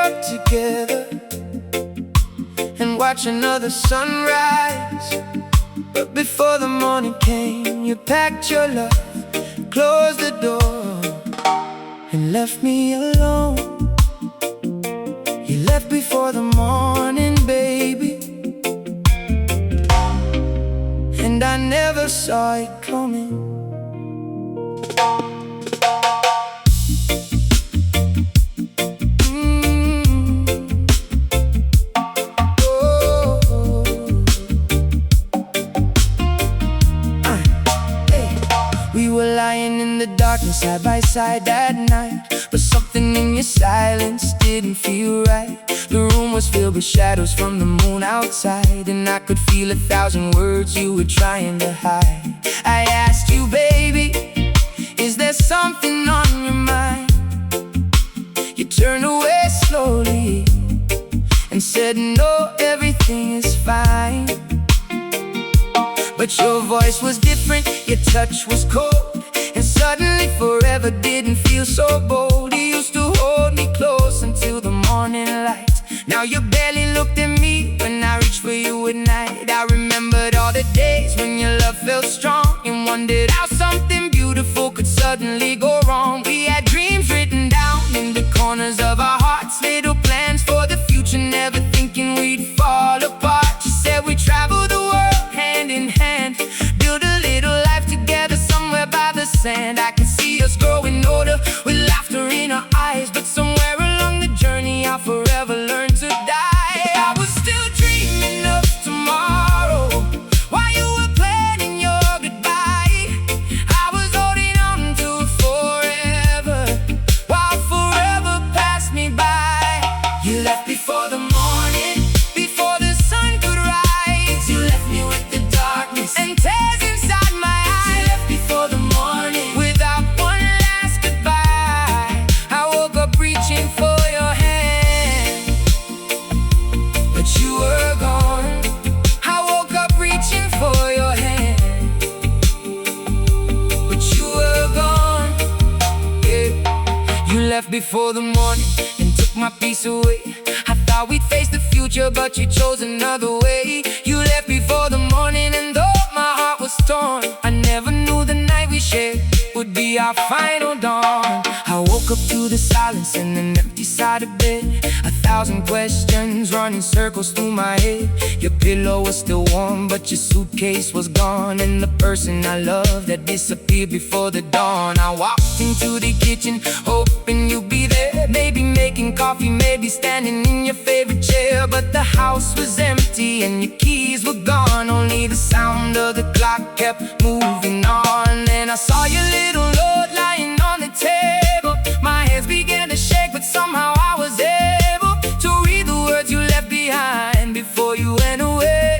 up together and watch another sunrise. But before the morning came, you packed your love, closed the door, and left me alone. You left before the morning, baby, and I never saw it coming. We were lying in the darkness side by side that night, but something in your silence didn't feel right. The room was filled with shadows from the moon outside, and I could feel 1,000 words you were trying to hide. I asked you, baby, is there something on your mind? You turned away slowly and said, no, everything is fine. But your voice was different, your touch was cold, and suddenly forever didn't feel so bold. You used to hold me close until the morning light. Now you barely looked at me when I reached for you at night. I remembered all the days when your love felt strong, and wondered how something beautiful could suddenly go wrong. We had dreams written down in the corners of our hearts, little plans for the future, never thinking we'd fall apart. You said we'd travel the world hand in hand, build a little life together somewhere by the sand. I can see us growing older with laughter in our eyes, but somewhere along the journey I'll forever learn to die. I was still dreaming of tomorrow while you were planning your goodbye. I was holding on to forever while forever passed me by. You left before the morning, before the sun could rise. You left me with the darkness and tears inside my eyes. You left before the morning without one last goodbye. I woke up reaching for your hand, but you were gone. I woke up reaching for your hand, but you were gone. Yeah. You left before the morning and took my peace away. I thought we'd face the future, but you chose another way. You left before the morning, and though my heart was torn, I never knew the night we shared would be our final dawn. I woke up to the silence in an empty side of bed, 1,000 questions running circles through my head. Your pillow was still warm, but your suitcase was gone, and the person I loved had disappeared before the dawn. I walked into the kitchen hoping you'd be there, maybe making coffee, maybe standing in your favorite chair. But the house was empty and your keys were gone, only the sound of the clock kept moving on. And I saw your little note lying on the table. My hands began to shake, but somehow I was able to read the words you left behind before you went away.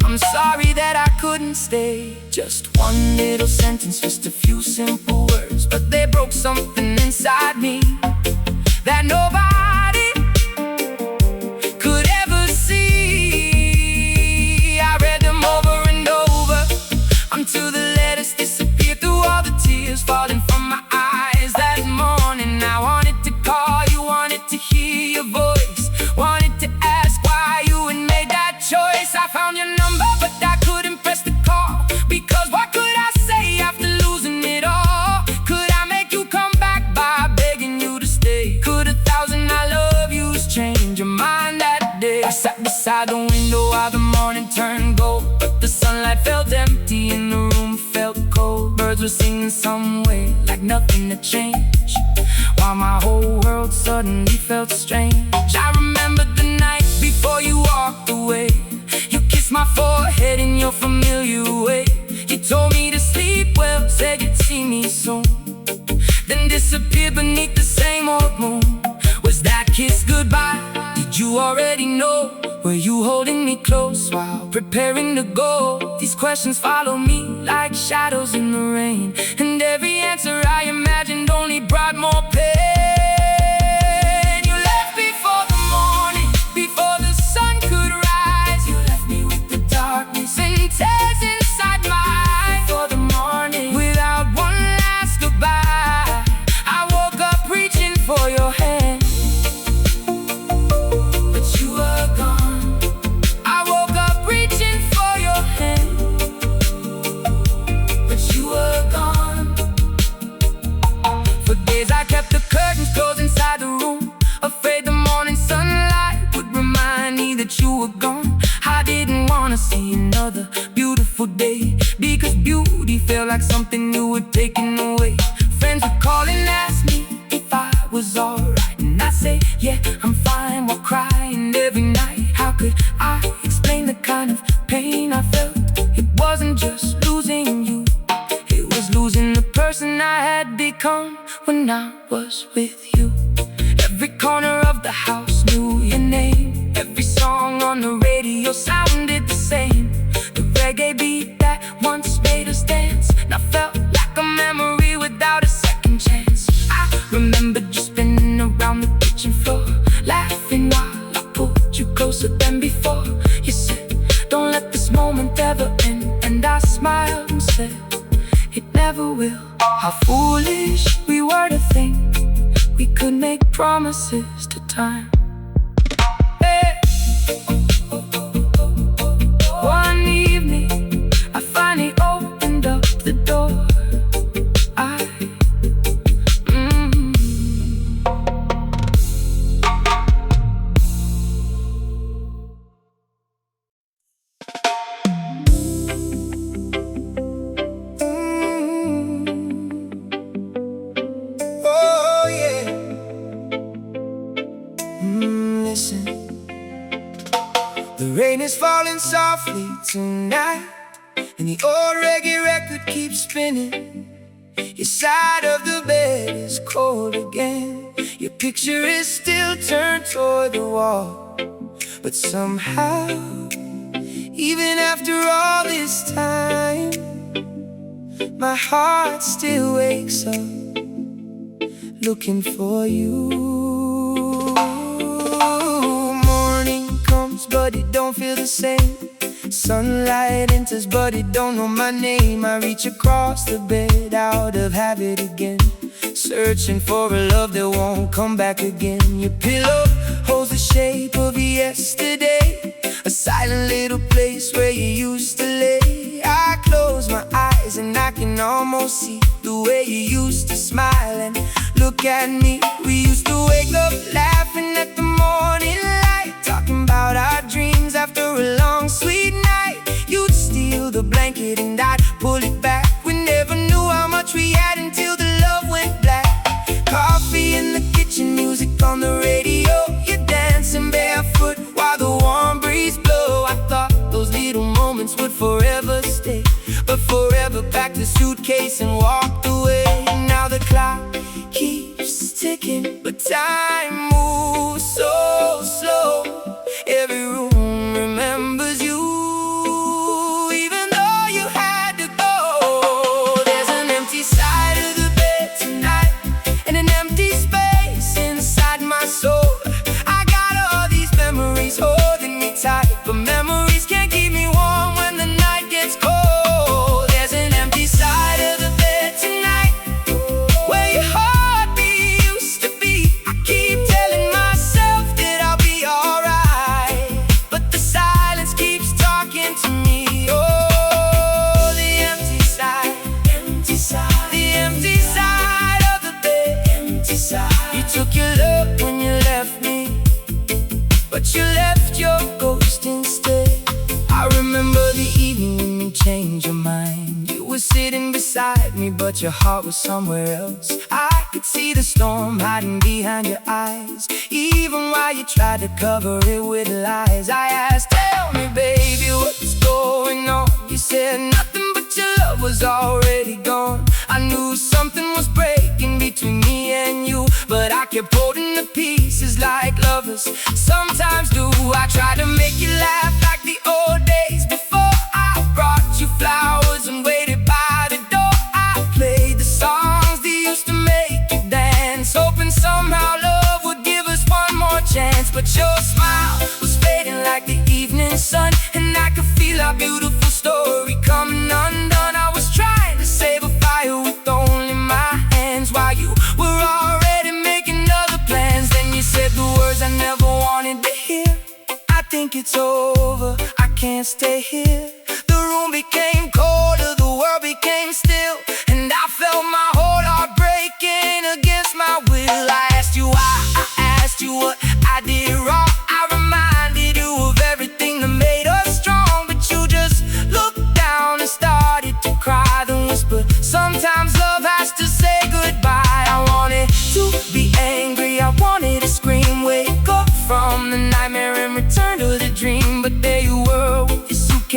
I'm sorry that I couldn't stay. Just one little sentence, just a few simple words, but they broke something inside me that nobody could ever see. I read them over and over until the letters disappeared through all the tears falling from my eyes. That morning I wanted to call you, wanted to hear your voice, wanted to ask why you had made that choice. I found your number, but I couldn't press the call, because what could I say after losing it all? Could I make you come back by begging you to stay? Could 1,000 I love yous change your mind that day? I sat beside the window while the morning turned gold, but the sunlight felt empty and the room felt cold. Birds were singing some way like nothing had changed, while my whole world suddenly felt strange. I remembered the night before you walked away. You kissed my forehead in your familiar way. You told me to sleep well, said you'd see me soon, then disappeared beneath the same old moon. Was that kiss goodbye? Did you already know? Were you holding me close while preparing to go? These questions follow me like shadows in the rain, and every answer I imagined only brought more pain. You left before the morning, before the sun could rise. You left me with the darkness and tears inside my eyes. For the morning without one last goodbye. I woke up reaching for your hand, felt like something new were taken away. Friends would call and ask me if I was alright, and I say, yeah, I'm fine, while crying every night. How could I explain the kind of pain I felt? It wasn't just losing you, it was losing the person I had become when I was with you. Every corner of the house knew your name. Every song on the radio sounded the same. The reggae beat that once made us dance now felt like a memory without a second chance. I remember just spinning around the kitchen floor, laughing while I pulled you closer than before. You said, don't let this moment ever end, and I smiled and said, it never will. How foolish we were to think we could make promises to time. Hey. One evening, I finally opened up the door. Listen, the rain is falling softly tonight, and the old reggae record keeps spinning. Your side of the bed is cold again. Your picture is still turned toward the wall, but somehow, even after all this time, my heart still wakes up looking for you. But it don't feel the same. Sunlight enters, but it don't know my name. I reach across the bed out of habit again, searching for a love that won't come back again. Your pillow holds the shape of yesterday, a silent little place where you used to lay. I close my eyes and I can almost see the way you used to smile and look at me. We used to wake up laughing at the morning light, talking about our dreams after a long sweet night. You'd steal the blanket and I'd pull it back. We never knew how much we had until the love went black. Coffee in the kitchen, music on the radio. You're dancing barefoot while the warm breeze blow. I thought those little moments would forever stay, but forever packed the suitcase and walked away. Now the clock keeps ticking, but time moves so slow. Every room remembers you, even though you had to go. There's an empty side of the bed tonight, and an empty space inside my soul. I got all these memories holding me tight, but memories can't keep me warm when the night gets cold. There's an empty side of the bed tonight, where your heartbeat used to be. I keep telling myself that I'll be alright, but the silence keeps talking to me. Oh, the empty side, the empty side of the bed, empty side. You took your love when you left me, but you left your ghost instead. I remember the evening when you changed your mind. You were sitting beside me, but your heart was somewhere else. I could see the storm hiding behind your eyes, even while you tried to cover it with lies. I asked, tell me baby, what's going on? You said nothing, but your love was already gone. I knew something was breaking between me and you, but I kept holding the pieces like lovers sometimes do. I tried to make you laugh like the old days before. I brought you flowers and waited by the door. I played the songs that used to make you dance, hoping somehow love would give us one more chance. But your smile was fading like the evening sun, and I could feel our beautiful story coming undone. I was trying to save a fire with only my hands, while you were already making other plans. Then you said the words I never wanted to hear. I think it's over, I can't stay here. The room became colder, the world became still, and I felt my whole heart breaking against my will. I asked you why, I asked you what I did wrong. I reminded you of everything that made us strong, but you just looked down and started to cry, then whispered,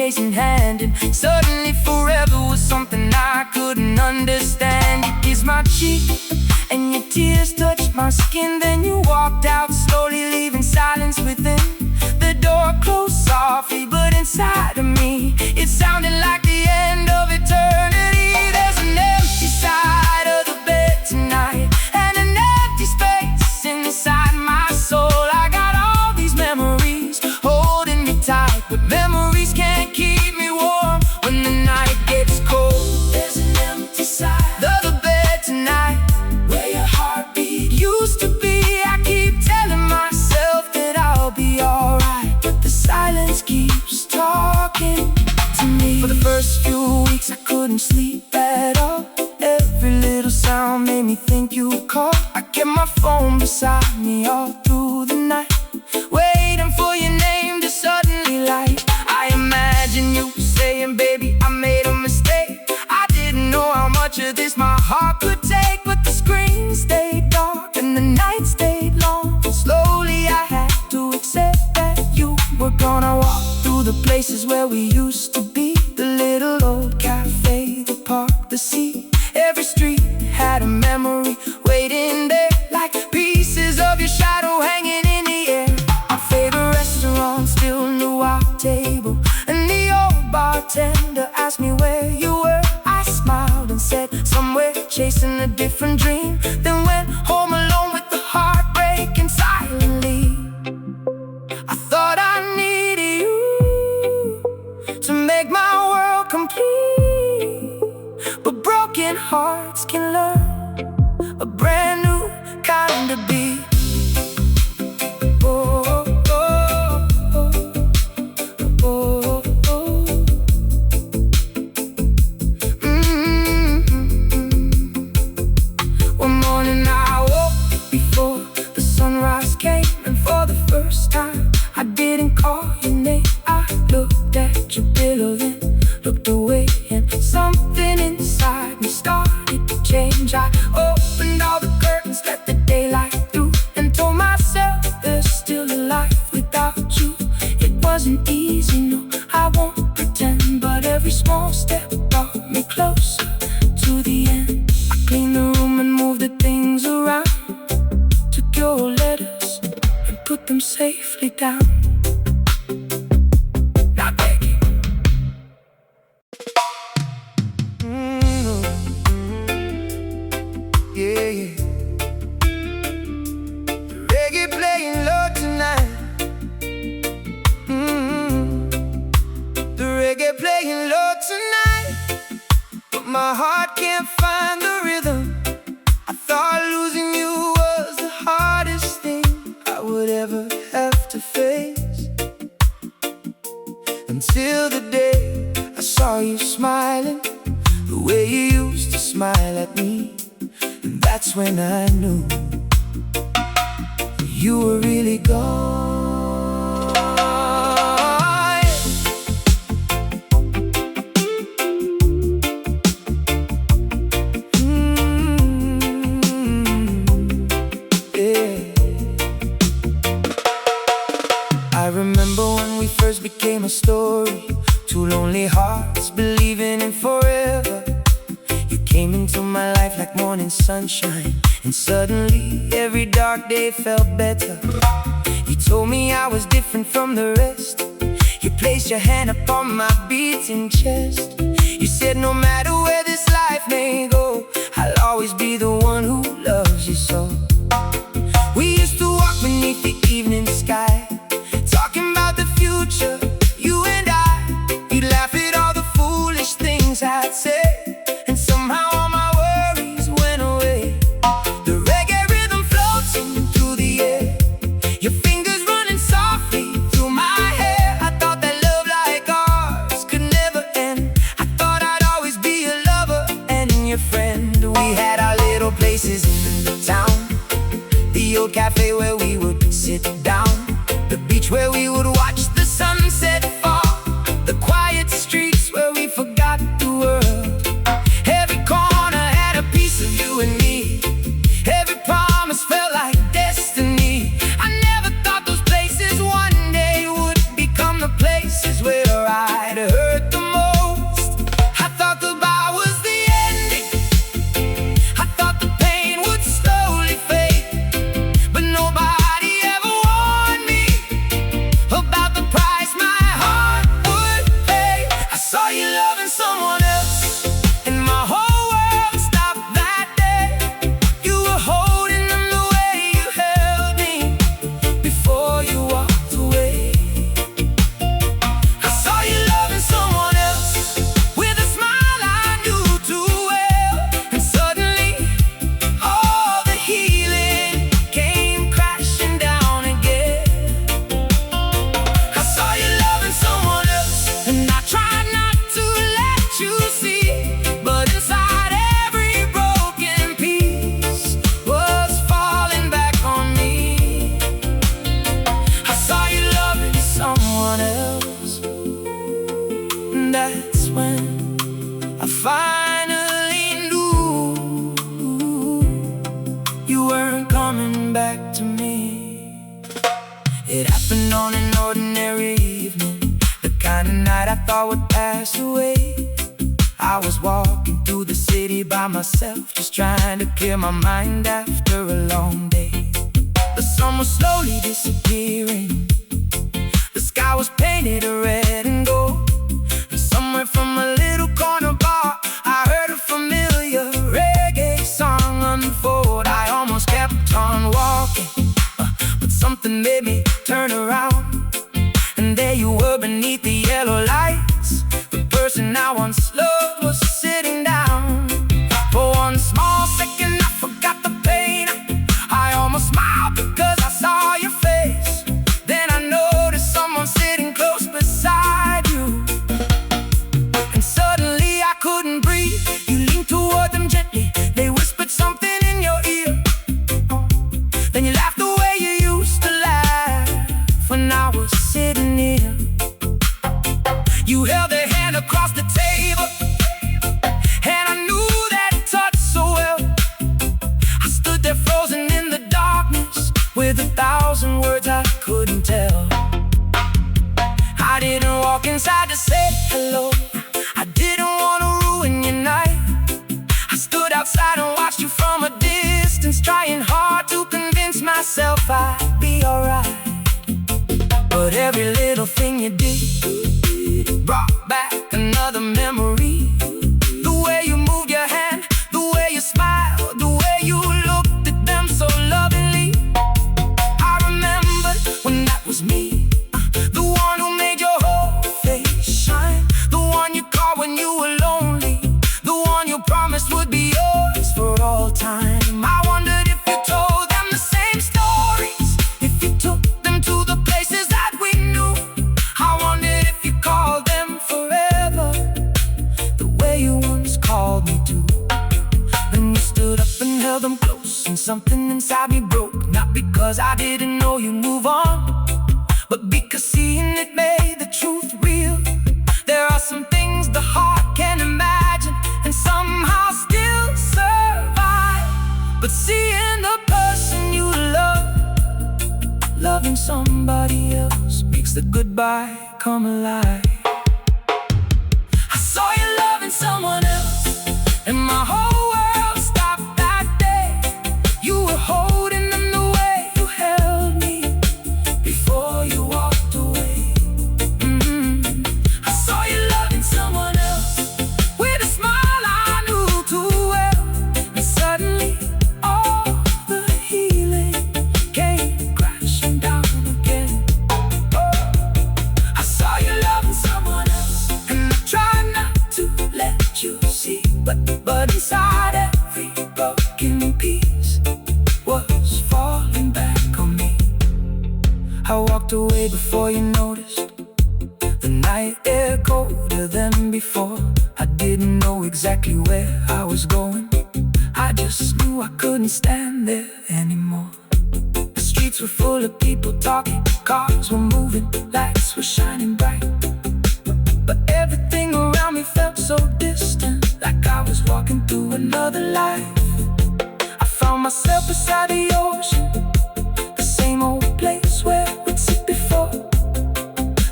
suitcase in hand, and suddenly forever was something I couldn't understand. You kissed my cheek and your tears touched my skin. Then you walked out slowly, leaving silence within. The door closed softly, but inside of me it sounded like the end of eternity. There's an empty side of the bed tonight, and an empty space inside my soul. I got all these memories holding me tight, but memories can't keep me warm when the night gets cold. There's an empty side of the bed tonight, where your heartbeat used to be. I keep telling myself that I'll be alright, but the silence keeps talking to me. For the first few weeks I couldn't sleep at all. Every little sound made me think you'd call. I kept my phone beside me all through the night, waiting for your name to suddenly light. I imagine you saying, baby, I made a mistake. I didn't know how much of this my heart could take, but the screen stayed dark and the night stayed long. Slowly I had to accept that you were gonna walk through the places where we used to be. The little old cafe, the park, the sea. Every street had a memory waiting there, like pieces of your shadow hanging in the air. Our favorite restaurant still knew our table, and the old bartender asked me where you were. I smiled and said, somewhere chasing a different dream. Then went home alone with the heartbreak, and silently I thought I needed you to make my world complete. But broken hearts can learn a brand new kind of beat. Oh, oh, oh, oh, oh. One morning I woke before the sunrise came, and for the first time I didn't call your name. I looked at your pillow, then looked away, and something inside me started to change. I opened all the curtains, let the daylight through, and told myself there's still a life without you. It wasn't easy, no, I won't pretend, but every small step brought me closer to the end. I cleaned the room and moved the things around, took your letters and put them safely down. Yeah, yeah. Reggae playing low tonight. The reggae playing low tonight, but my heart can't find the rhythm. I thought losing you was the hardest thing I would ever have to face, until the day I saw you smiling, the way you used to smile at me. And that's when I knew you were really gone. Yeah. I remember when we first became a story, two lonely hearts believing in forever. You came into my life like morning sunshine, and suddenly every dark day felt better. You told me I was different from the rest. You placed your hand upon my beating chest. You said no matter where this life may go, I'll always be the one who loves you so. We used to walk beneath the evening sky, talking about the future, you and I. You'd laugh at all the foolish things I'd say, and somehow all my worries went away. The reggae rhythm floating through the air, your fingers running softly through my hair. I thought that love like ours could never end. I thought I'd always be your lover and your friend. We had our little places in the town, the old cafe where we would sit down, the beach where we would watch the sunset fall, the quiet streets where we forgot the world. Every corner had a piece of you and me. Every promise felt like destiny. I never thought those places one day would become the places where I'd hurt It happened on an ordinary evening, the kind of night I thought would pass away. I was walking through the city by myself, just trying to clear my mind after a long day. The sun was slowly disappearing, the sky was painted red and gold, and somewhere from a little corner bar I heard a familiar reggae song unfold. I almost kept on walking, but something made me turn around, and there you were beneath the yellow lights. The person I once loved was sitting down. For one small second I forgot the pain. I almost smiled because I saw your face. Then I noticed someone sitting close beside you, and suddenly I couldn't breathe. You leaned toward them gently, they whispered something in your ear. Then you laughed the way you used to laugh when I was sitting here. You held a hand across the table, and I knew that touch so well. I stood there frozen in the darkness, with 1,000 words I couldn't tell. I didn't walk inside to say hello, I didn't want to ruin your night. I stood outside and watched you from a distance, trying hard to convince myself I'd be alright. But every little thing you did brought back another memory. The way you moved your hand, the way you smiled, the way you looked at them so lovingly. I remembered when that was me, the one who made your whole face shine, the one you called when you were lonely, the one you promised would be yours for all time. I wondered if you told them the same stories, if you took them to the places that we knew. I wondered if you called them forever, the way you once called me to. Then you stood up and held them close, and something inside me broke. Not because I didn't know you'd move on, but because seeing it made the truth real. There are some things the heart can't imagine and somehow still survive, but seeing the person you love loving somebody else makes the goodbye come alive. I saw you loving someone else, and my whole world stopped that day. You were holding them the way you held me before you walked away. I saw you loving someone else with a smile I knew too well, and suddenly all the healing came crashing down again. I saw you loving someone else, and I tried not to let you see, but inside every broken piece was falling back on me. I walked away before you noticed, the night air colder than before. I didn't know exactly where I was going, I just knew I couldn't stand there anymore. The streets were full of people talking, cars were moving, lights were shining bright, but everything around me felt so distant, like I was walking through another life. I found myself beside the ocean, the same old place where we'd sit before.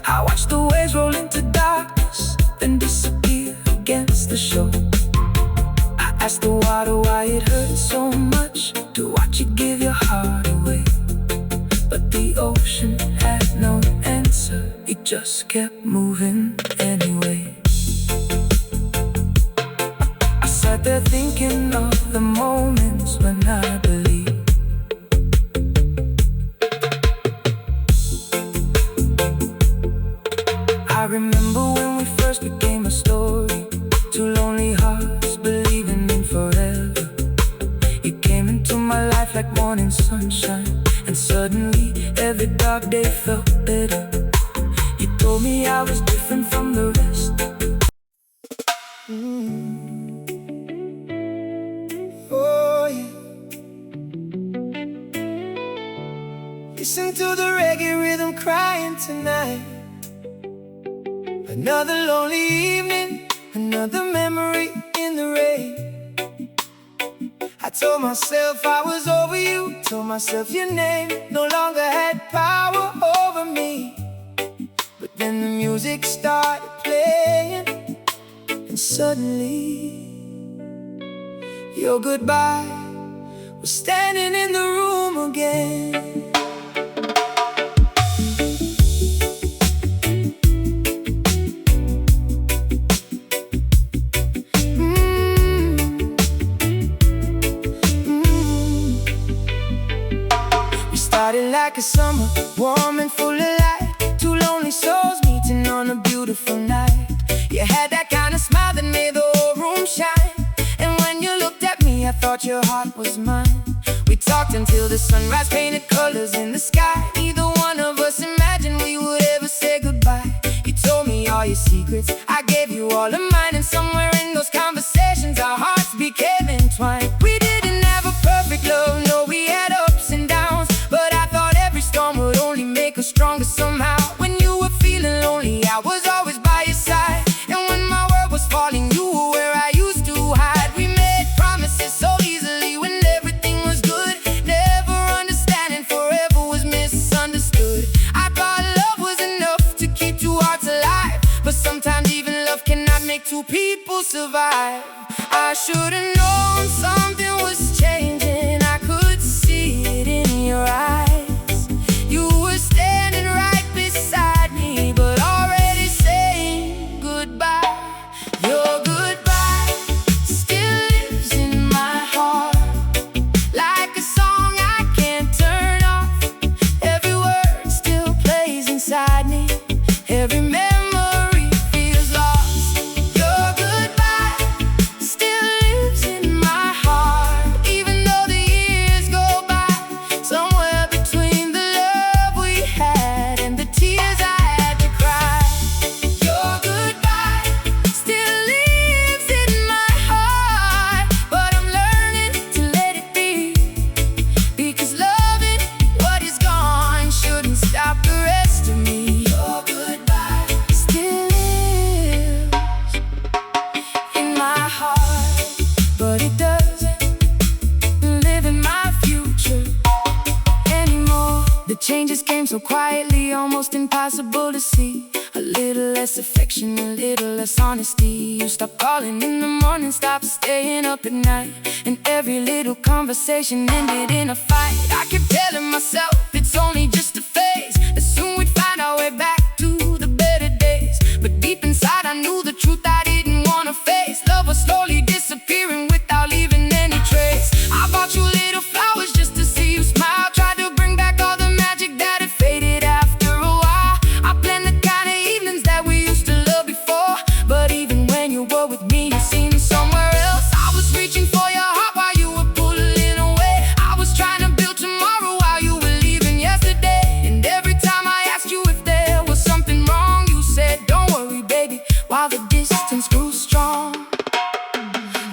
I watched the waves roll into darkness, then disappear against the shore. I asked the water why it hurt so much to watch it give your heart away, but the ocean had no answer, it just kept moving anyway. I sat there thinking of the moments when I believed. I remember when we first became a story, two lonely hearts believing in forever. You came into my life like morning sunshine, and suddenly every dark day felt better. You told me I was different from the rest. Oh yeah. Listen to the reggae rhythm crying tonight. Another lonely evening, another memory in the rain. I told myself I was over you, told myself your name no longer had power Then the music started playing, and suddenly your goodbye was standing in the room again. We started like a summer, warm and full of light. Two lonely souls meeting on a beautiful night. You had that kind of smile that made the whole room shine. And when you looked at me, I thought your heart was mine. We talked until the sunrise painted colors in the sky. Neither one of us imagined we would ever say goodbye. You told me all your secrets, I gave you all of mine. And somewhere in those conversations, our hearts became entwined. We didn't have a perfect love, no, we had ups and downs. But I thought every storm would only make us stronger somehow. When you were feeling lonely, I was always by your side. And when my world was falling, you were where I used to hide. We made promises so easily when everything was good. Never understanding forever was misunderstood. I thought love was enough to keep two hearts alive. But sometimes even love cannot make two people survive. I should've known something was changing. I could see it in your eyes. You were standing right beside me, but already saying goodbye. Your goodbye still lives in my heart, like a song I can't turn off. Every word still plays inside me. Every memory feels lost. Your goodbye still lives in my heart, even though the years go by. Somewhere between the love we had and the tears I had to cry. Your goodbye still lives in my heart, but I'm learning to let it be. Because loving what is gone shouldn't stop the rest of me. Your goodbye still lives in my heart, but it doesn't live in my future anymore. The changes came so quietly, almost impossible to see. A little less affection, a little less honesty. You stopped calling in the morning, stopped staying up at night. And every little conversation ended in a fight. I kept telling myself it's only just a phase, that soon we'd find our way back to the better days. But deep inside I knew the truth I didn't want to face. Love was slowly disappearing without leaving any trace. I bought you little flowers just to see you smile. Tried to bring back all the magic that had faded after a while. I planned the kind of evenings that we used to love before. But even when you were with me, you seemed somewhere else. I was reaching for your heart while you were pulling away. I was trying to build tomorrow while you were leaving yesterday. And every time I asked you if there was something wrong, you said, don't worry, baby, while the distance grew strong.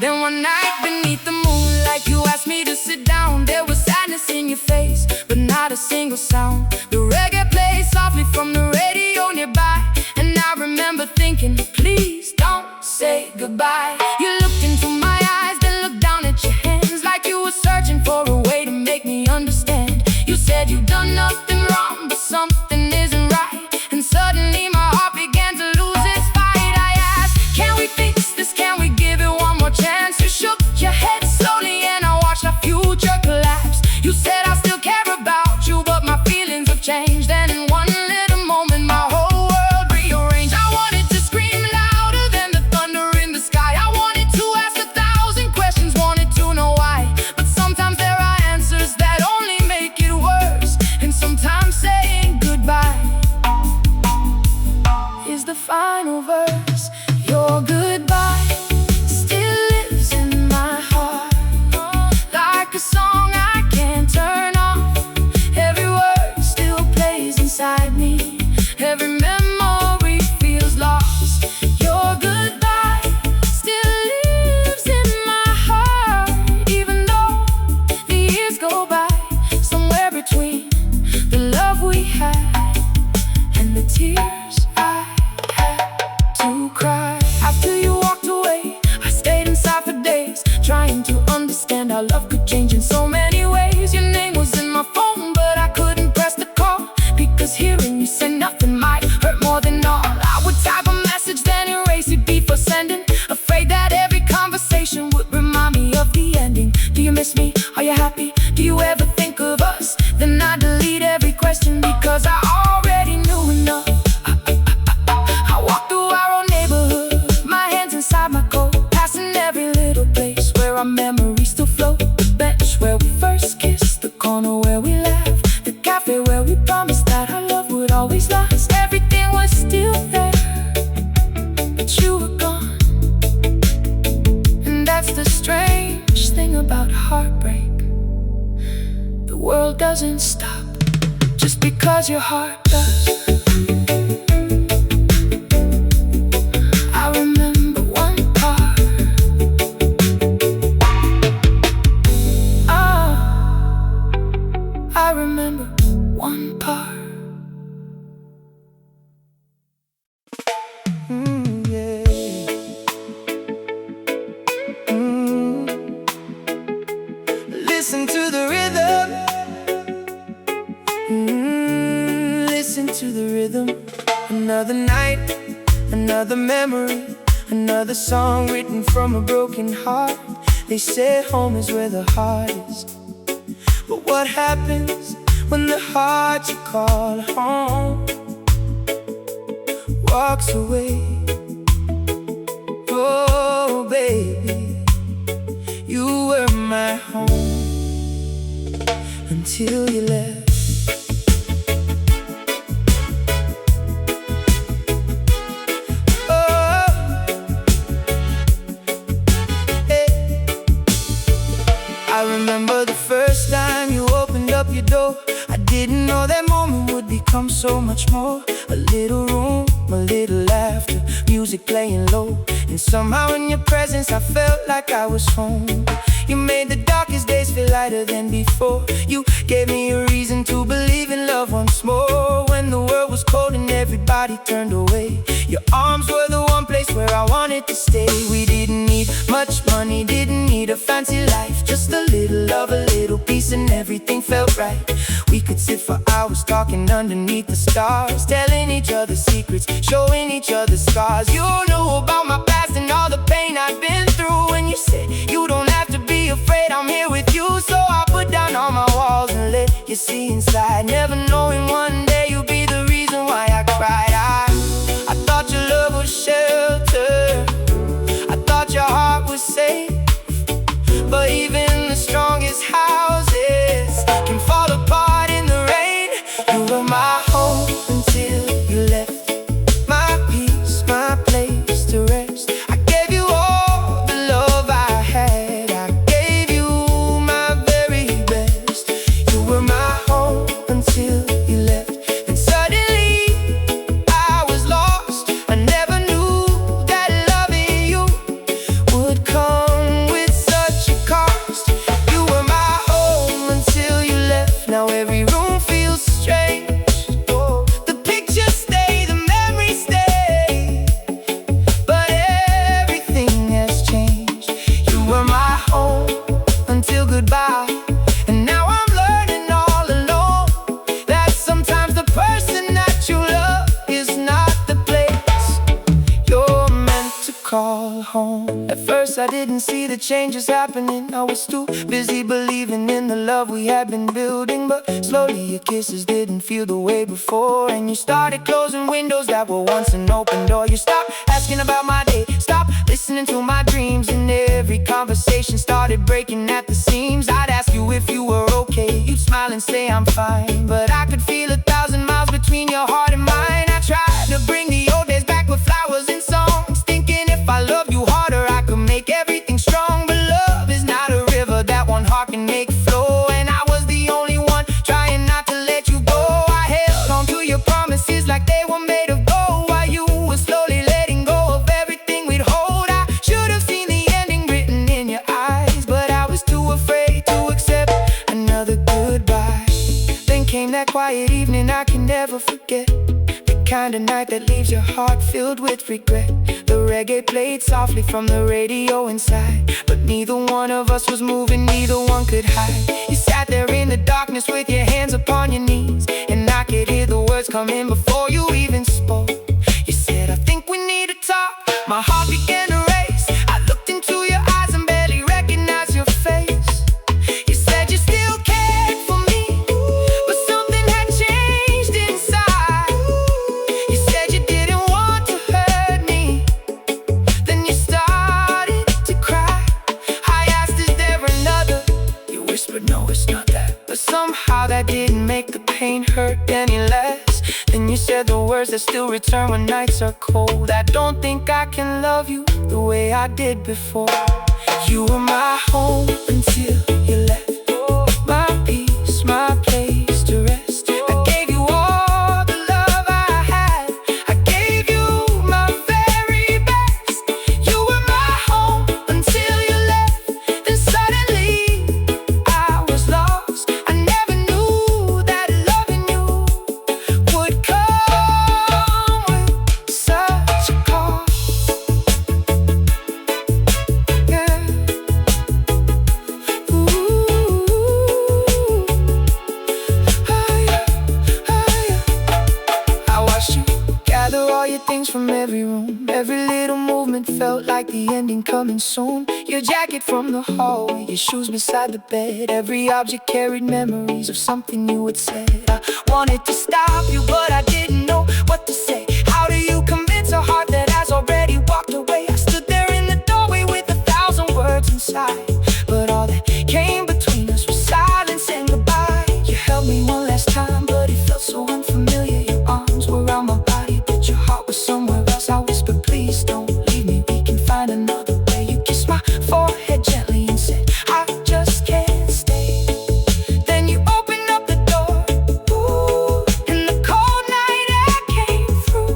Then one night beneath the moonlight, you asked me to sit down. There was sadness in your face, but not a single sound. The reggae played softly from the radio nearby, and I remember thinking, please don't say goodbye. You looked into my eyes, then looked down at your hands, like you were searching for a way to make me understand. You said you'd done nothing wrong, but something isn't right. And suddenly my heart began to lose its fight. I asked, can we fix this? Can we give it one more chance? You shook your head slowly and I watched our future collapse. You said I still care about you, but my feelings have changed. And in one little moment my whole world rearranged. I wanted to scream louder than the thunder in the sky. I wanted to ask 1,000 questions, wanted to know why. But sometimes there are answers that only make it worse. And sometimes saying goodbye is the final verse. Your goodbye still lives in my heart, like a song I can't turn off. Every word still plays inside me. Every memory feels lost. Your goodbye still lives in my heart, even though the years go by. Somewhere between the love we had and the tears I had to cry. After you walked away, I stayed inside for days, trying to understand how love could change in so many ways. Your name was in my phone, but I couldn't press the call, because hearing you say nothing might hurt more than And I delete every question because I already knew enough. I walk through our own neighborhood, my hands inside my coat, passing every little place where our memories still float. The bench where we first kissed, the corner where we laughed, the cafe where we promised that our love would always last. Everything was still there, but you were gone. And that's the strange thing about heartbreak. The world doesn't stop just because your heart does. I remember one part. I remember one part. Yeah. Listen to the rhythm. Listen to the rhythm. Another night, another memory, another song written from a broken heart. They say home is where the heart is, but what happens when the heart you call home walks away? Oh baby, you were my home until you left. I remember the first time you opened up your door. I didn't know that moment would become so much more. A little room, a little laughter, music playing low. And somehow in your presence I felt like I was home. You made the darkest days feel lighter than before. You gave me a reason to believe in love once more. When the world was cold and everybody turned away, your arms were the one place where I wanted to stay. We didn't need much money, didn't need a fancy life, just a little love, a little peace, and everything felt right. We could sit for hours talking underneath the stars, telling each other secrets, showing each other scars. You knew about my past and all the pain I've been through, and you said you don't have to be afraid, I'm here with you. So I put down all my walls and let you see inside, never knowing one day you'll be the reason why I cried. I thought your love was shelter, I thought your heart was safe, but even the strongest houses can fall apart in the rain. You were my home until you left, my peace, my place to rest. I gave you all the love I had, I gave you my very best. You were my home until you left, and suddenly I was lost. I never knew that loving you would come with such a cost. You were my home until you left. Now every room feels strange. The pictures stay, the memories stay, but everything has changed. You were my home until goodbye, and now I'm learning all alone that sometimes the person that you love is not the place you're meant to call home. At first I didn't see the changes happening, I was too busy believing in the love we had been building. But slowly your kisses didn't feel the way before, and you started closing windows that were once an open door. You stopped asking about my day, stopped listening to my dreams, and every conversation started breaking at the seams. I'd ask you if you were okay, you'd smile and say I'm fine, but I could feel 1,000 miles between your heart and mine. I tried to bring the old days back with flowers and songs, thinking if I loved you harder I could make everything strong. But love is not a river that one heart can make flow, and I was the only one trying not to let you go. I held on to your promises like they were made of gold, while you were slowly letting go of everything we'd hold. I should have seen the ending written in your eyes, but I was too afraid to accept another goodbye. Then came that quiet evening I can never forget, the kind of night that leaves your heart filled with regret. The reggae played softly from the radio inside, but neither one of us was moving, neither one could hide. You sat there in the darkness with your hands upon your knees, and I could hear the words coming before you even spoke. You said, I think we need to talk. My heart began to race, I looked into your eyes and barely recognized your face. You said you still cared for me, pain hurt any less. Then you said the words that still return when nights are cold. I don't think I can love you the way I did before. You were my home until you left. My peace, my place to rest. I gave you all the love I had. I gave you my very best. You were my home until you left. Then suddenly I was lost. I never knew that loving you would come with such a cost. Yeah. I watched you gather all your things from every room. Every little movement felt like the ending coming soon. Your jacket from the hallway, your shoes beside the bed. Every object carried memories of something you had said. I wanted to stop you, but I didn't know what to say. How do you convince a heart that has already walked away? I stood there in the doorway with 1,000 words inside, but all that came between us was silence and goodbye. You held me one last time, but it felt so unfamiliar. Your arms were around my body, but your heart was somewhere else. I whispered, please don't leave me, we can find another way. You kissed my forehead gently and said, I just can't stay. Then you opened up the door, ooh, and the cold night air came through.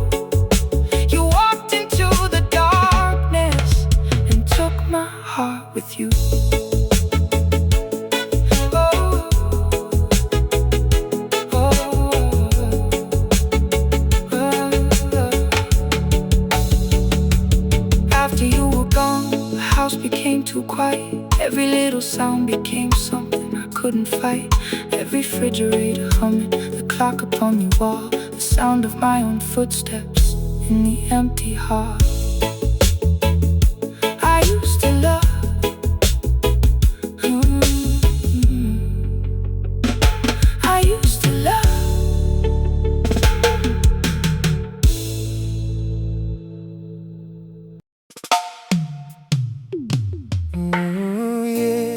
You walked into the darkness and took my heart with you. After you were gone, the house became too quiet. Every little sound became something I couldn't fight. Every refrigerator humming, the clock upon your wall, the sound of my own footsteps in the empty hall. I used to love I used to love. Ooh, yeah.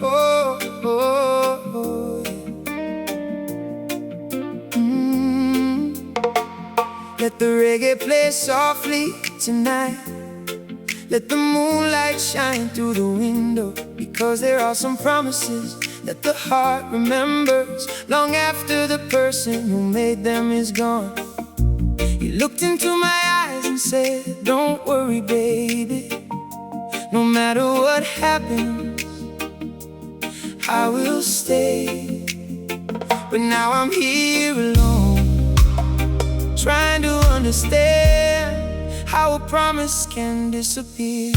Oh, oh, oh, yeah. Let the reggae play softly tonight. Let the moonlight shine through the window, because there are some promises that the heart remembers long after the person who made them is gone. You looked into my eyes and said, don't worry, baby. No matter what happens, I will stay. But now I'm here alone, trying to understand how a promise can disappear.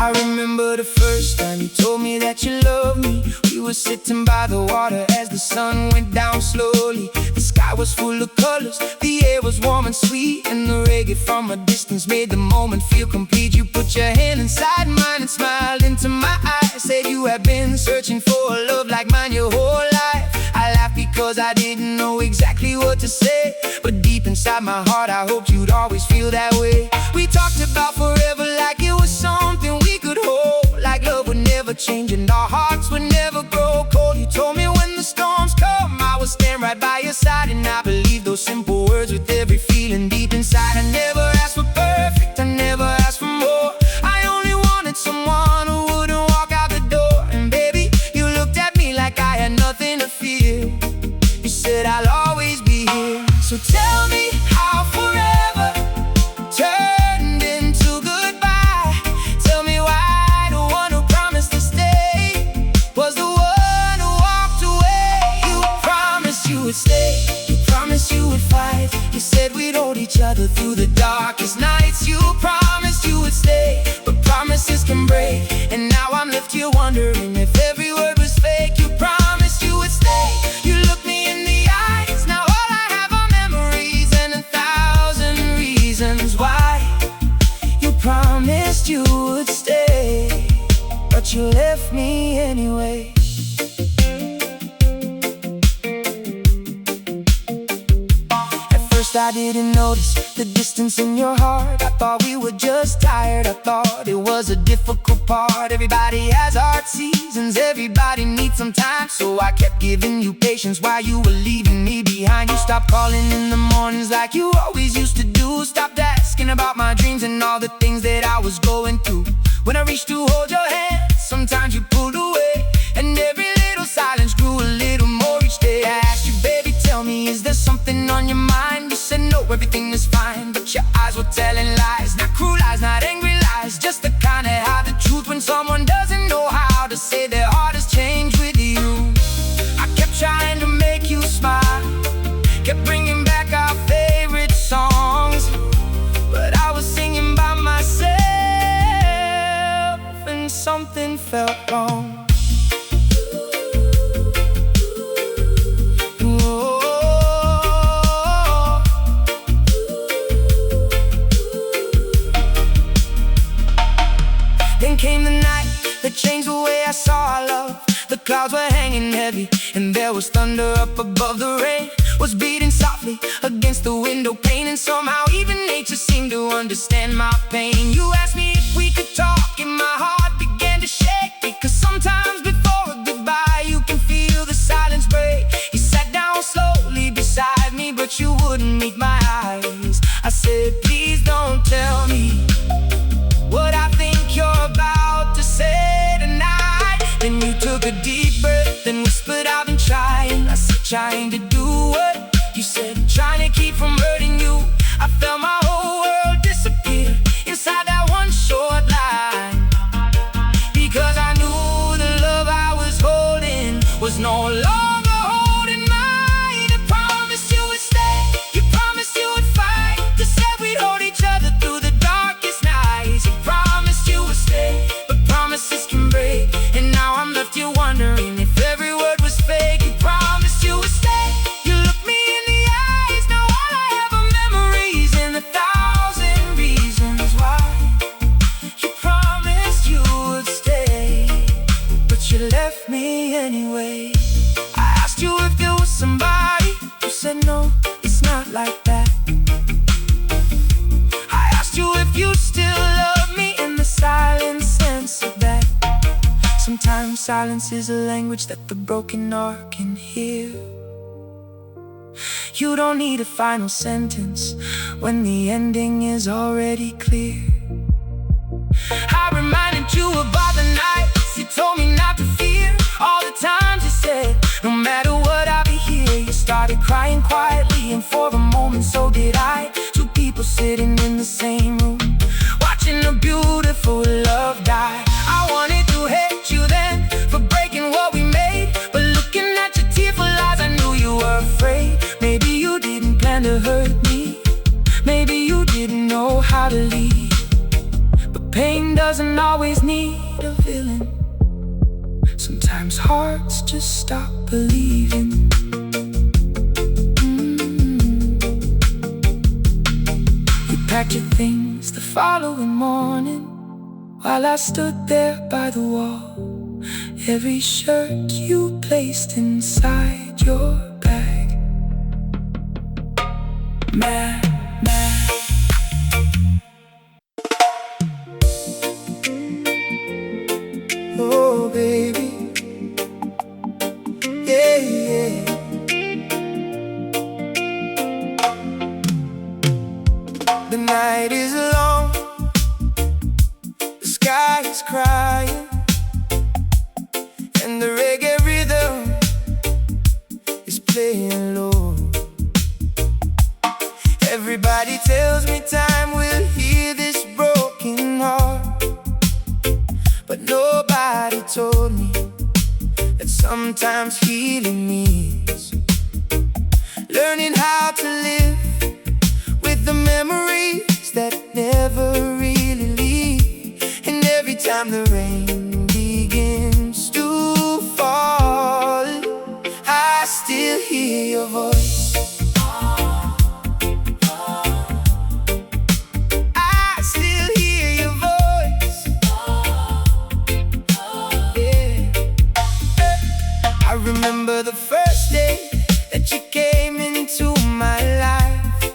I remember the first time you told me that you loved me. We were sitting by the water as the sun went down slowly. The sky was full of colors, the air was warm and sweet, and the reggae from a distance made the moment feel complete. You put your hand inside mine and smiled into my eyes, said you had been searching for a love like mine your whole life. I laughed because I didn't know exactly what to say, but deep inside my heart I hoped you'd always feel that way. We talked about forever like it was something we could hold, like love would never change and our hearts would never grow cold. You told me when the storms come I would stand right by your side, and I believe those simple words with every feeling deep inside. I never asked for perfect, I never asked for more. I only wanted someone who wouldn't walk out the door. And baby, you looked at me like I had nothing to fear. You said I'll always be here. So tell me how forever turned into goodbye. Tell me why the one who promised to stay was the one who walked away. You promised you would stay, you promised you would fight. You said we'd hold each other through the darkest nights. You promised you would stay, but promises can break. And now I'm left here wondering if every word was fake. You promised you would stay, you looked me in the eyes. Now all I have are memories and 1,000 reasons why. You promised you would stay, but you left me anyway. first I didn't notice the distance in your heart. I thought we were just tired, I thought it was a difficult part. Everybody has hard seasons, everybody needs some time. So I kept giving you patience while you were leaving me behind. You stopped calling in the mornings like you always used to do. Stopped asking about my dreams and all the things that I was going through. When I reached to hold your hand, sometimes you pulled away, and every little silence grew a little more each day. I asked you, baby, tell me, is there something on your mind? You said no, everything is fine, but your eyes were telling lies. Not cruel lies, not angry lies, just the kind that hide the truth when someone doesn't know how to say their heart has changed with you. I kept trying to make you smile, kept bringing back our favorite songs, but I was singing by myself and something felt wrong. Came the night that changed the way I saw our love. The clouds were hanging heavy, and there was thunder up above. The rain was beating softly against the window pane, and somehow even nature seemed to understand my pain. You asked me if we could talk, and my heart began to shake, because sometimes before a goodbye you can feel the silence break. You sat down slowly beside me, but you wouldn't meet my eyes. I said, please don't tell me what I think you're about to say tonight. Then you took a deep breath and whispered, I've been trying. I said, trying to do what? You said, trying to keep from hurting you. I felt my whole world disappear inside that one short line, because I knew the love I was holding was no longer holding mine. I promised you would stay, you promised you would fight, you said we'd hold each other through the darkest nights. You promised you would stay, but promises can break, and now I'm left here wondering if every word was fake. You promised you would stay, you looked me in the eyes, now all I have are memories and 1,000 reasons why. You promised you would stay, but you left me anyway. I asked you if there was somebody, you said no, it's not like that. I asked you if you still love me, and the silence answered that. Sometimes silence is a language that the broken heart can hear. You don't need a final sentence when the ending is already clear. I reminded you about the nights you told me not to fear, all the times you said, no matter what, I'll be here. You started crying quietly, and for a moment so did I. Two people sitting in the same room, watching a beautiful love die. I wanted to hate you then for breaking what we made, but looking at your tearful eyes, I knew you were afraid. Maybe you didn't plan to hurt me, maybe you didn't know how to leave, but pain doesn't always need a villain. Sometimes hearts just stop believing. You packed your things the following morning, while I stood there by the wall. Every shirt you placed inside your bag. Mad. Oh, baby. Yeah, yeah. The night is long, the sky is crying, and the reggae rhythm is playing low. Everybody tells me time will heal this broken heart, but nobody told me that sometimes healing means learning how to live with the memories that never really leave. And every time the rain begins to fall, I still hear your voice. I still hear your voice. Yeah. I remember the first day that you came into my life.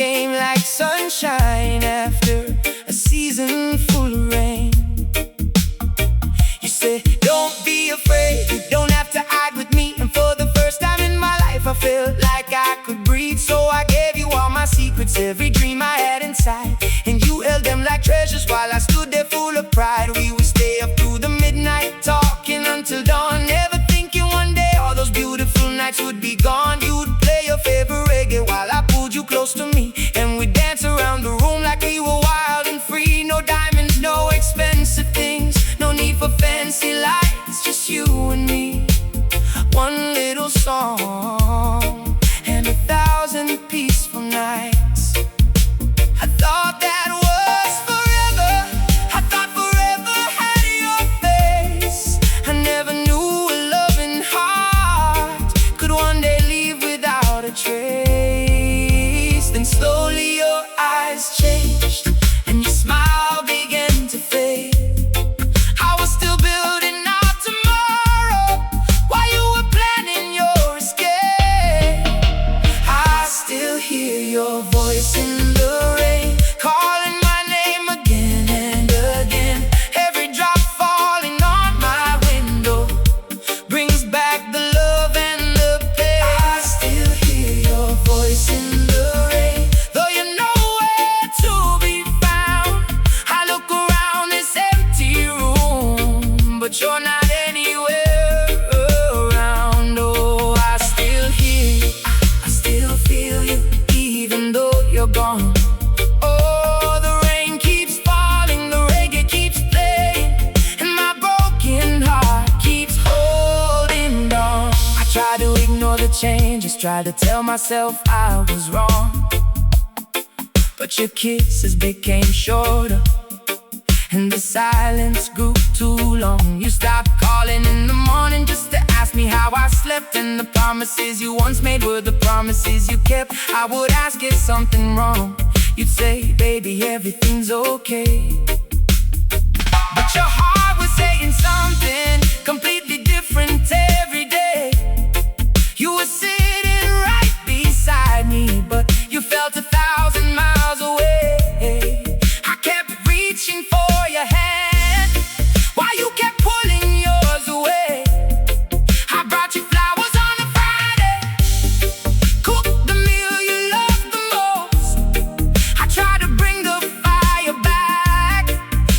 came like sunshine after a season full of rain. You said, don't be afraid, you don't have to hide with me. And for the first time in my life I felt like I could breathe. So I gave you all my secrets, every dream I had inside, and you held them like treasures while I stood there full of pride. We would stay up through the midnight, talking until dawn, never thinking one day all those beautiful nights would be gone. You'd play your favorite reggae while I pulled you close to me, and we'd dance around the room like we were wild and free. No diamonds, no expensive things, no need for fancy lights, just you and me. One little song and 1,000 peaceful nights. I thought that was forever, I thought forever had your face. I never knew a loving heart could one day leave without a trace. Then slowly your eyes changed and your smile began to fade. I was still building our tomorrow while you were planning your escape. I still hear your voice in the rain, calling my name again and again. Every drop falling on my window brings back the love and the pain. I still hear your voice in the rain, though you're nowhere to be found. I look around this empty room, but you're not anywhere around. Oh, I still hear you, I still feel you, even though you're gone. Oh, the rain keeps falling, the reggae keeps playing, and my broken heart keeps holding on. I try to ignore the changes, try to tell myself I was wrong, but your kisses became shorter and the silence grew too long. You stopped calling in the morning just to ask me how I slept, and the promises you once made were the promises you kept. I would ask, is something wrong? You'd say, baby, everything's okay. But your heart was saying something completely different every day. You were sitting right beside me, but you felt 1,000 miles away. I kept reaching for your hand while you kept pulling yours away. I brought you flowers on a Friday, cooked the meal you loved the most. I tried to bring the fire back,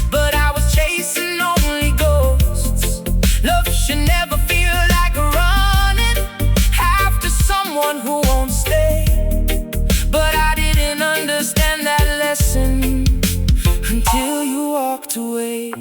but I was chasing only ghosts. Love should never feel like running after someone who won't stay. But I didn't understand that lesson until you walked away.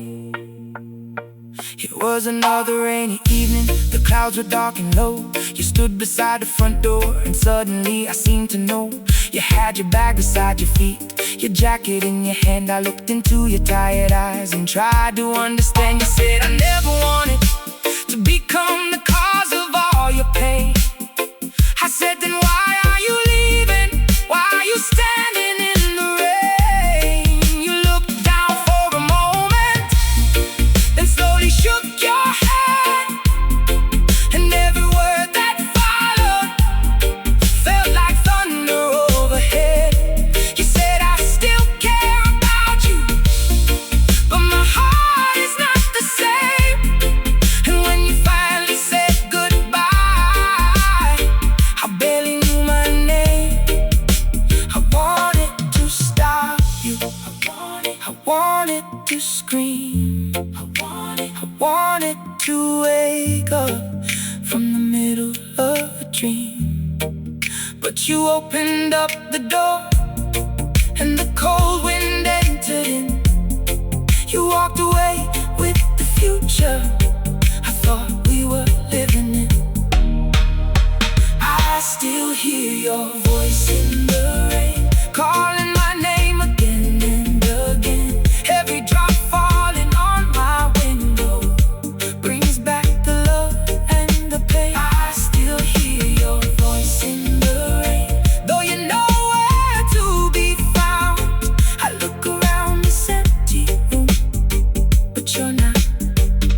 It was another rainy evening, the clouds were dark and low. You stood beside the front door, and suddenly I seemed to know. You had your bag beside your feet, your jacket in your hand. I looked into your tired eyes and tried to understand. You said, I never wanted to become the cause of all your pain. I said, then why are you leaving? Why are you standing in the rain? You looked down for a moment, then slowly shook your head, and every word that followed felt like thunder overhead. You said, I still care about you, but my heart is not the same. And when you finally said goodbye, I barely knew my name. I wanted to stop you, I wanted to scream, I wanted to wake up from the middle of a dream. But you opened up the door, and the cold wind entered in. You walked away with the future I thought we were living in. I still hear your voice in the rain, calling my name again and again. Every drop falling on my window brings back the love and the pain. I still hear your voice in the rain, though you're nowhere to be found. I look around this empty room, but you're not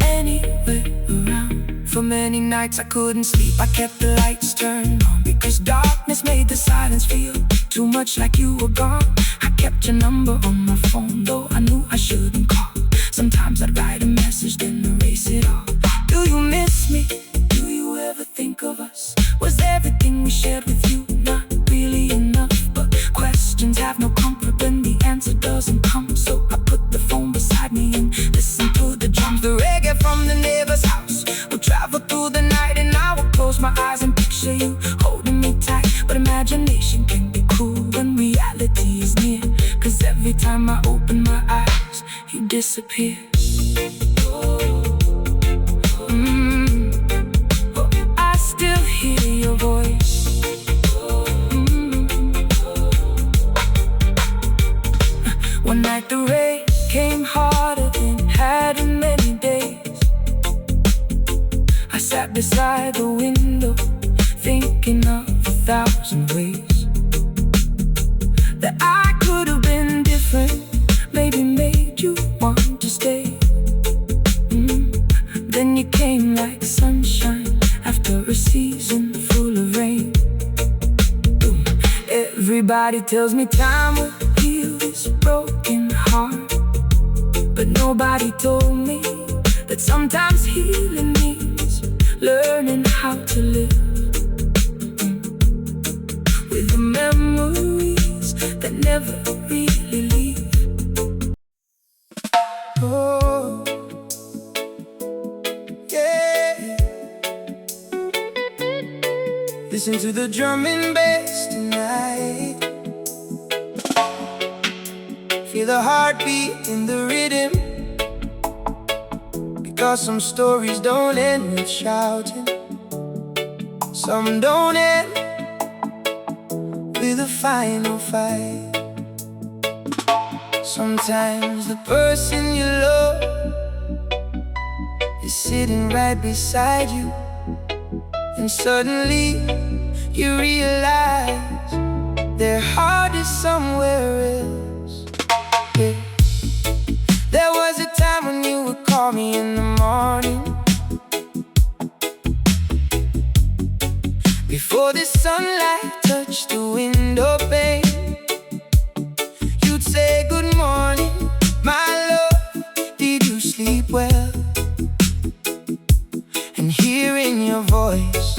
anywhere around. For many nights nights I couldn't sleep, I kept the lights turned on, because darkness made the silence feel too much like you were gone. I kept your number on my phone, though I knew I shouldn't call. Sometimes I'd write a message, then erase it all. Do you miss me? Do you ever think of us? Was everything we shared with you not really enough? But questions have no comfort when the answer doesn't come. So I put the phone beside me and listened to the drums. The reggae from the neighbor's house would travel through the night, and I would close my eyes and picture you holding me tight. But imagination can be cruel when reality is near, 'cause every time I open my eyes, you disappear. I still hear your voice. One night the rain came harder than it had in many days. I sat beside the window, thinking of 1,000 ways that I could have been different, maybe made you want to stay. Then you came like sunshine after a season full of rain. Everybody tells me time will heal this broken heart, but nobody told me that sometimes healing means learning how to live with the memories that never really leave. Oh, yeah. Listen to the drum and bass tonight. Feel the heartbeat in the rhythm, because some stories don't end with shouting, some don't end with a final fight. Sometimes the person you love is sitting right beside you, and suddenly you realize their heart is somewhere else. Yeah. There was a time when you would call me in the morning, before the sunlight touched the window pane. You'd say good morning, my love, did you sleep well? And hearing your voice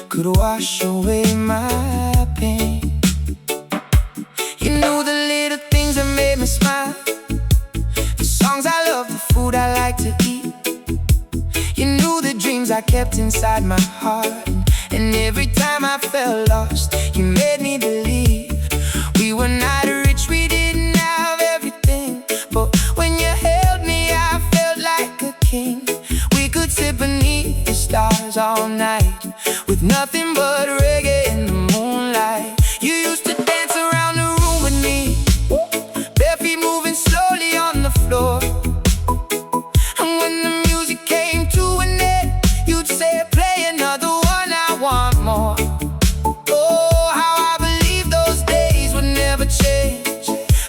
could wash away my pain. You knew the little things that made me smile, the songs I love, the food I like to eat. You knew the dreams I kept inside my heart, and every time I felt lost, you made me believe. We were not rich, we didn't have everything, but when you held me, I felt like a king. We could sit beneath the stars all night, with nothing but reggae in the moonlight. You used to dance around the room with me, bare feet moving slowly on the floor. And when the music came to an end, you'd say, play another one, I want more. Oh, how I believe those days would never change,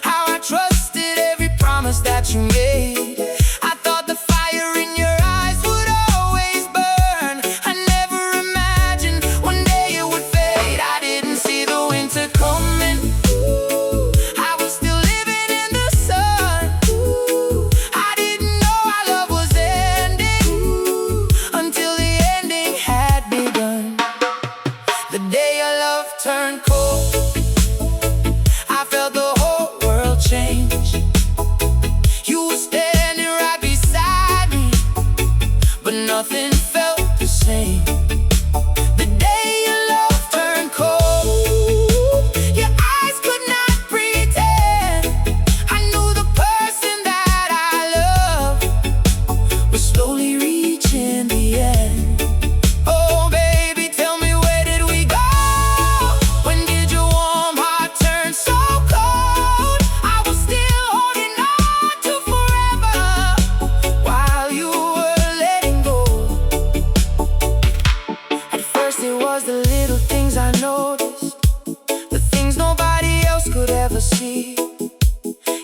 how I trusted every promise that you made. I thought the fire in your eyes would always burn. I never imagined one day it would fade. I didn't see the winter coming, I was still living in the sun. I didn't know our love was ending until the ending had begun. The day your love turned cold, I felt the whole world change. You were standing right beside me, but nothing felt the same. The day your love turned cold, your eyes could not pretend. I knew the person that I loved was slowly reaching the end. Oh baby, tell me, where did we go? When did your warm heart turn so cold? I was still holding on to forever while you were letting go. At first it was the little things I noticed, the things nobody else could ever see.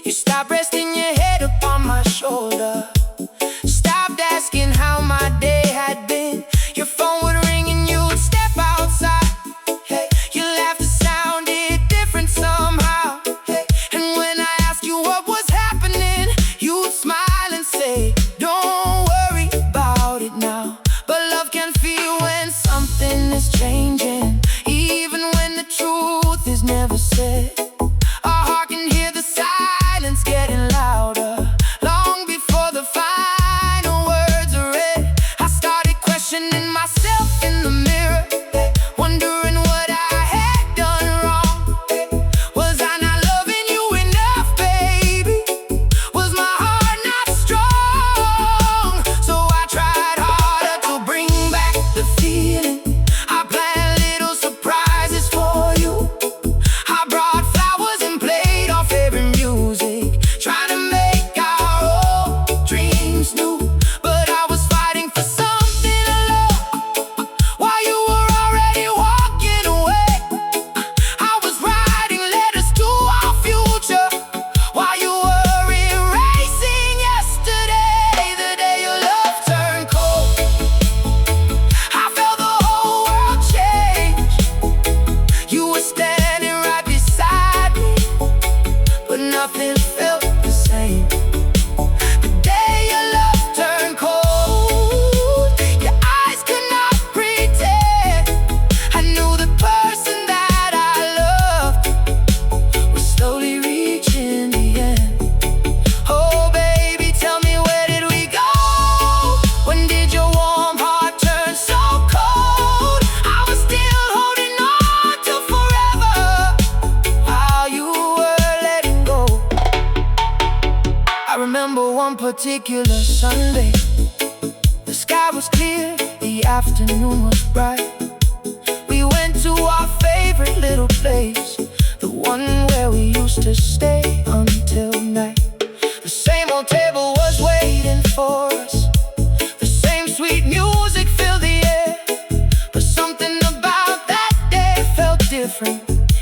You stopped resting your head upon my shoulder, stopped asking how my day had been. Your phone never said. Our heart can hear the silence getting louder long before the final words are read. I started questioning myself in the mirror, wondering what I had done wrong. Was I not loving you enough, baby? Was my heart not strong? So I tried harder to bring back the feeling. I planned little surprises for you. I brought flowers and played our favorite music, trying to make our old dreams new. But I was fighting for something alone while you were already walking away. I was writing letters to our future while you were erasing yesterday. The day your love turned cold, I felt the whole world change. You were standing right beside me, but nothing felt the same. The day your love turned cold, your eyes could not pretend. I knew the person that I loved was slowly reaching the end. Oh baby, tell me, where did we go? When did your warm heart turn so cold? I was still holding on to forever while you were letting go. I remember one particular Sunday. The sky was clear, the afternoon was bright. We went to our favorite little place, the one where we used to stay until night. The same old table was waiting for us, the same sweet music filled the air. But something about that day felt different,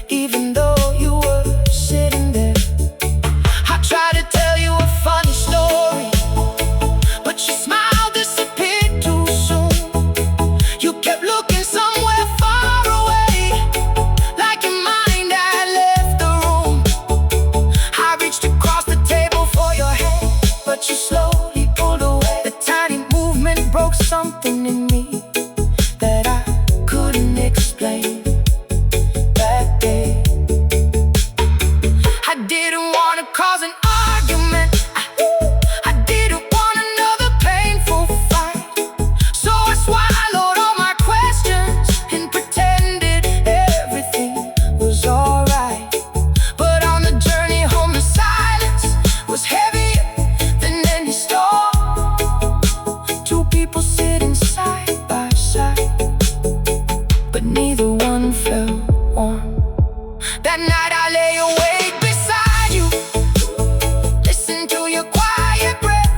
even though you were sitting there. I tried to tell you a funny story, but your smile disappeared too soon. You kept looking somewhere far away, like your mind had left the room. I reached across the table for your hand, but you slowly pulled away. The tiny movement broke something in me that I couldn't explain. That day, I didn't want to cause an argument. I didn't want another painful fight. So I swallowed all my questions and pretended everything was alright. But on the journey home, the silence was heavier than any storm. Two people sitting side by side, but neither one felt warm. That night I lay awake beside you, listened to your quiet breath.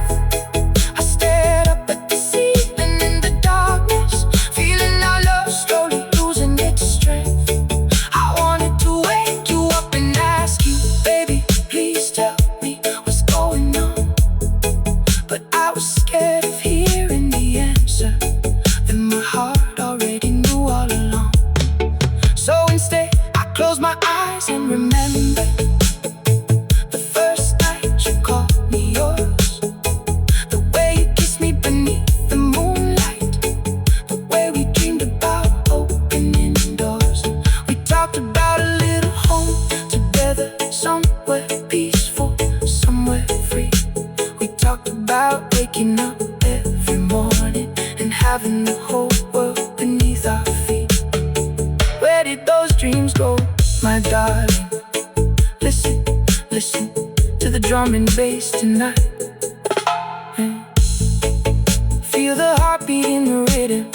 I stared up at the ceiling in the darkness, feeling our love slowly losing its strength. I wanted to wake you up and ask you, baby, please tell me what's going on. But I was scared of hearing the answer that my heart already knew all along. So instead, I closed my eyes and remembered the first night you called me yours. The way you kissed me beneath the moonlight, the way we dreamed about opening doors. We talked about a little home together, somewhere peaceful, somewhere free. We talked about waking up every morning and having the whole world beneath our feet. Where did those dreams go, my darling? Listen, listen to the drum and bass tonight. Feel the heartbeat in the rhythm,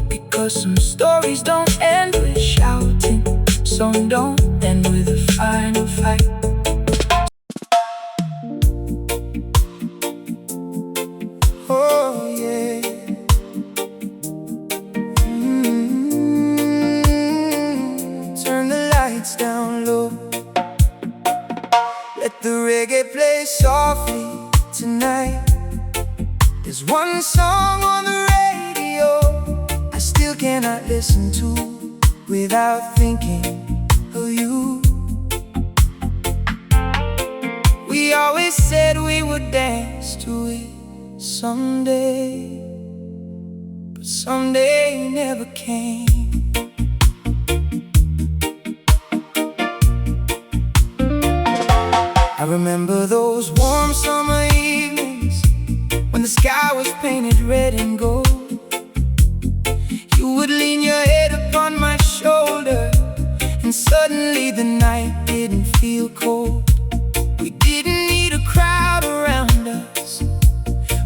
because some stories don't end with shouting, some don't end with a final fight. Oh yeah. Turn the lights down low, let the reggae play softly tonight. There's one song on the radio I still cannot listen to without thinking of you. We always said we would dance to it someday, but someday never came. remember those warm summer evenings when the sky was painted red and gold. You would lean your head upon my shoulder, and suddenly the night didn't feel cold. We didn't need a crowd around us,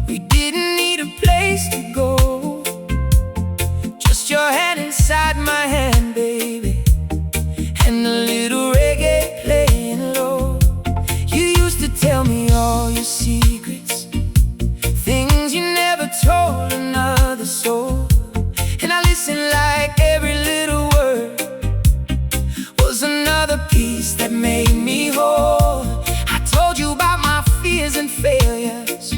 we didn't need a place to go. Just your hand inside my hand, baby, and a little reggae playing low. You used to tell me all your secrets, things you never told another soul. And I listened like every little word was another piece that made me whole. I told you about my fears and failures,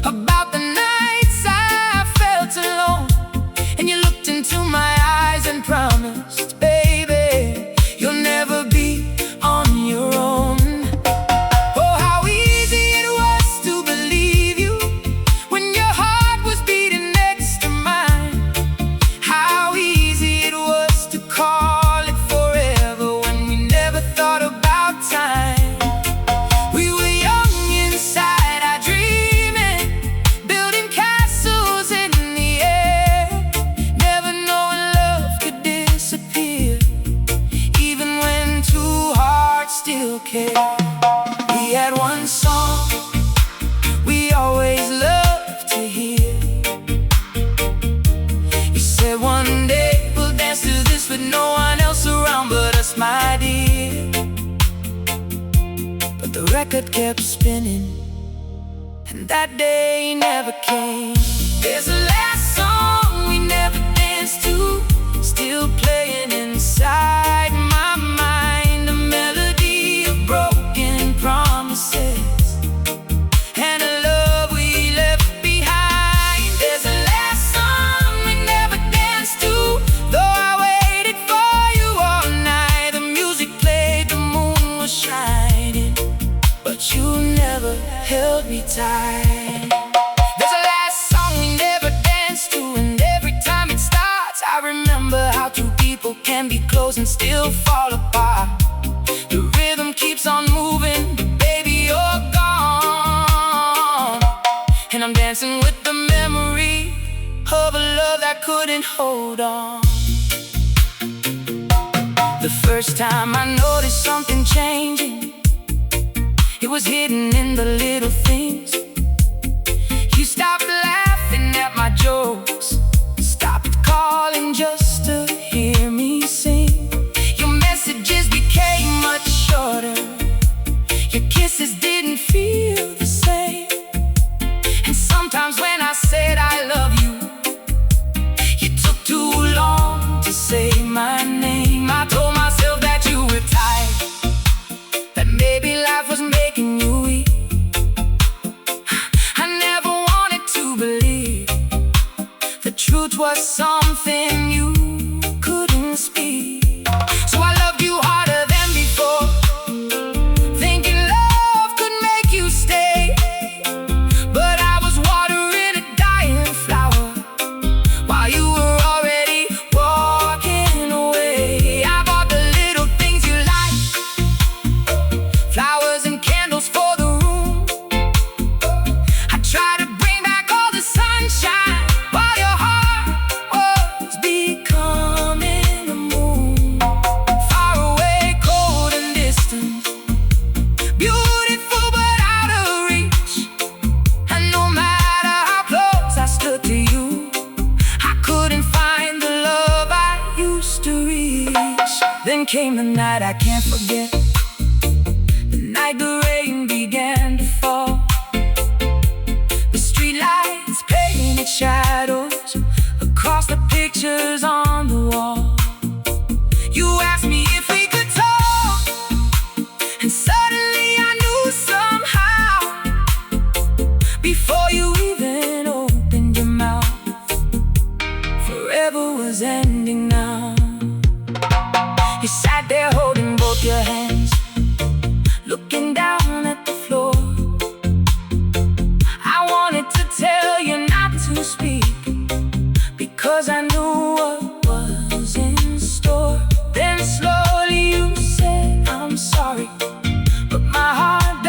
about the nights I felt alone, and you looked into my eyes and promised, baby, you'll never be on your own. Oh, how easy it was to believe you when your heart was beating next to mine. How easy it was to call it forever when we never thought about time. We were young inside, our dreaming, building castles in the air, never knowing love could disappear, even when two hearts still care. We had one song we always loved to hear. You said one day we'll dance to this with no one else around but us, my dear. But the record kept spinning, and that day never came. There's a last song we never danced to, still playing inside my mind, a melody of broken promises and a love we left behind. There's a last song we never danced to, though I waited for you all night. The music played, the moon was shining, but you never held me tight. There's a last song we never danced to, and every time it starts I remember how two people can be close and still fall apart. The rhythm keeps on moving, but baby, you're gone, and I'm dancing with the memory of a love that couldn't hold on. The first time I noticed something changing, it was hidden in the little things. You stopped laughing at my jokes, stopped calling just to hear me sing. Your messages became much shorter, your kisses didn't feel the same. And sometimes when I said I love you, you took too long to say my name. I told myself that you were tired, that maybe life was making you weak. I never wanted to believe the truth was something you couldn't speak. So I loved you harder than before, thinking love could make you stay. But I was watering a dying flower while you were already walking away. I bought the little things you like, flowers and candles for the room. I tried to bring back all the sunshine while your heart was becoming a moon. Far away, cold and distant, beautiful but out of reach. And no matter how close I stood to you, I couldn't find the love I used to reach. Then came the night I can't forget, the night the rain began to fall. The streetlights painted shadows across the pictures on the wall. You asked me if we could talk, and suddenly I knew somehow, before you even opened your mouth, forever was ending now. You sat there holding both your hands, looking down at the floor. I wanted to tell you not to speak, because I knew what was in store. Then slowly you said, I'm sorry, but my heart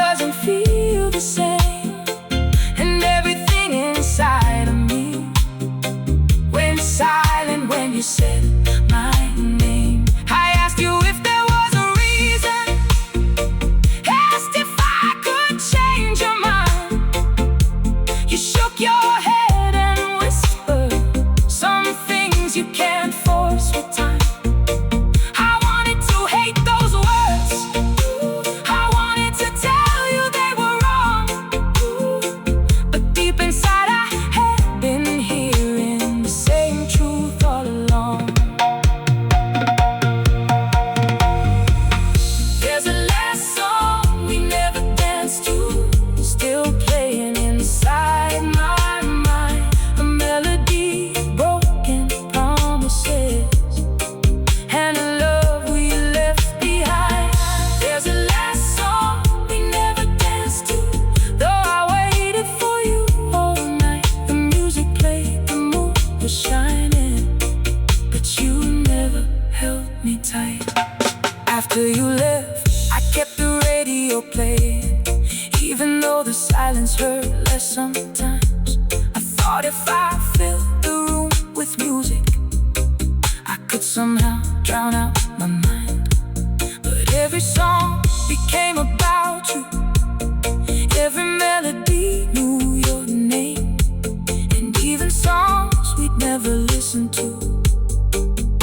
night. After you left, I kept the radio playing, even though the silence hurt less sometimes. I thought if I filled the room with music, I could somehow drown out my mind. But every song became about you. Every melody knew your name. And even songs we'd never listened to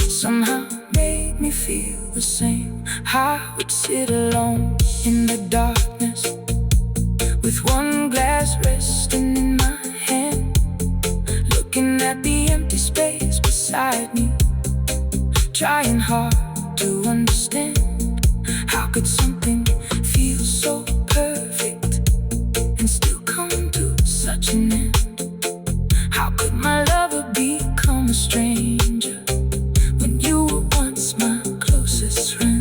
somehow made me feel the same. I would sit alone in the darkness, with one glass resting in my hand, looking at the empty space beside me, trying hard to understand. How could something feel so perfect and still come to such an end? How could my lover become a stranger when you were once my closest friend?